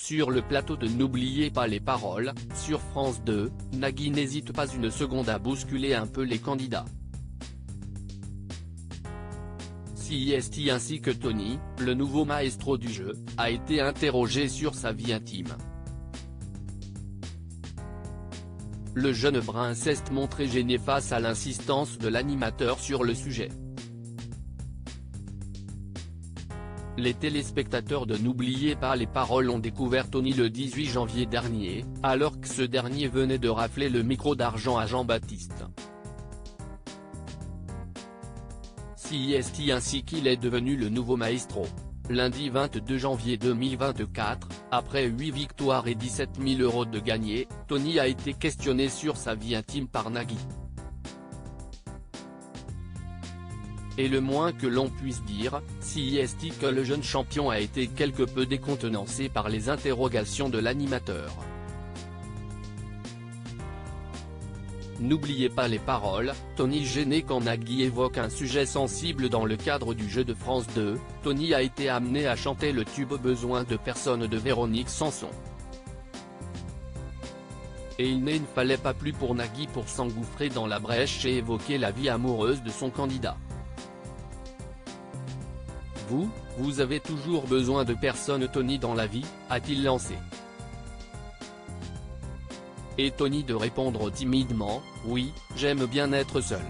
Sur le plateau de N'oubliez pas les paroles, sur France 2, Nagui n'hésite pas une seconde à bousculer un peu les candidats. CIST ainsi que Tony, le nouveau maestro du jeu, a été interrogé sur sa vie intime. Le jeune brun s'est montré gêné face à l'insistance de l'animateur sur le sujet. Les téléspectateurs de N'oubliez pas les paroles ont découvert Tony le 18 janvier dernier, alors que ce dernier venait de rafler le micro d'argent à Jean-Baptiste. CIST ainsi qu'il est devenu le nouveau maestro. Lundi 22 janvier 2024, après 8 victoires et 17 000 € de gagnés, Tony a été questionné sur sa vie intime par Nagui. Et le moins que l'on puisse dire, CIST que le jeune champion a été quelque peu décontenancé par les interrogations de l'animateur. N'oubliez pas les paroles, Tony gêné quand Nagui évoque un sujet sensible dans le cadre du jeu de France 2, Tony a été amené à chanter le tube Besoin de personne de Véronique Sanson. Et il ne fallait pas plus pour Nagui pour s'engouffrer dans la brèche et évoquer la vie amoureuse de son candidat. Vous avez toujours besoin de personne Tony dans la vie, a-t-il lancé. Et Tony de répondre timidement, oui, j'aime bien être seul.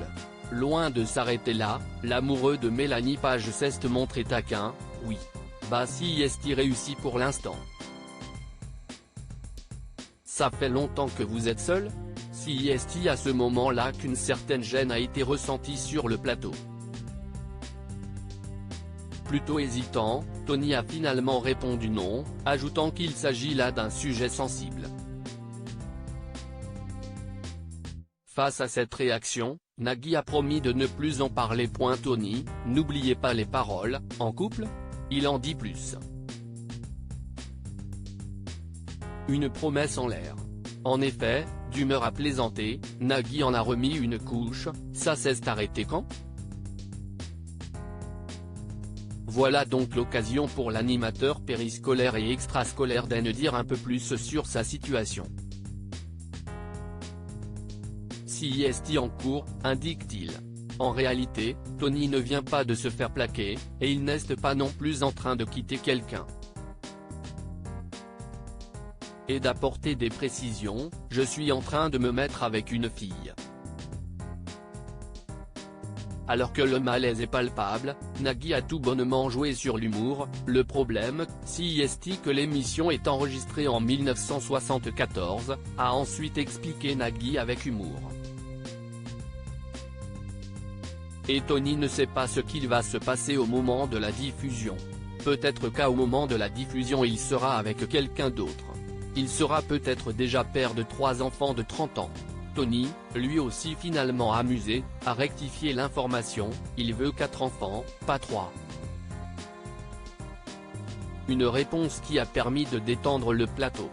Loin de s'arrêter là, l'amoureux de Mélanie Page s'est montré taquin, oui. Bah si est-il réussi pour l'instant. Ça fait longtemps que vous êtes seul? Si est-il à ce moment-là qu'une certaine gêne a été ressentie sur le plateau. Plutôt hésitant, Tony a finalement répondu non, ajoutant qu'il s'agit là d'un sujet sensible. Face à cette réaction, Nagui a promis de ne plus en parler. Tony, n'oubliez pas les paroles, en couple? Il en dit plus. Une promesse en l'air. En effet, d'humeur à plaisanter, Nagui en a remis une couche, ça s'est arrêté quand? Voilà donc l'occasion pour l'animateur périscolaire et extrascolaire d'en dire un peu plus sur sa situation. CIST en cours, indique-t-il. En réalité, Tony ne vient pas de se faire plaquer, et il n'est pas non plus en train de quitter quelqu'un. Et d'apporter des précisions, je suis en train de me mettre avec une fille. Alors que le malaise est palpable, Nagui a tout bonnement joué sur l'humour. Le problème, CIST que l'émission est enregistrée en 1974, a ensuite expliqué Nagui avec humour. Et Tony ne sait pas ce qu'il va se passer au moment de la diffusion. Peut-être qu'au moment de la diffusion il sera avec quelqu'un d'autre. Il sera peut-être déjà père de 3 enfants de 30 ans. Tony, lui aussi finalement amusé, a rectifié l'information, il veut 4 enfants, pas 3. Une réponse qui a permis de détendre le plateau.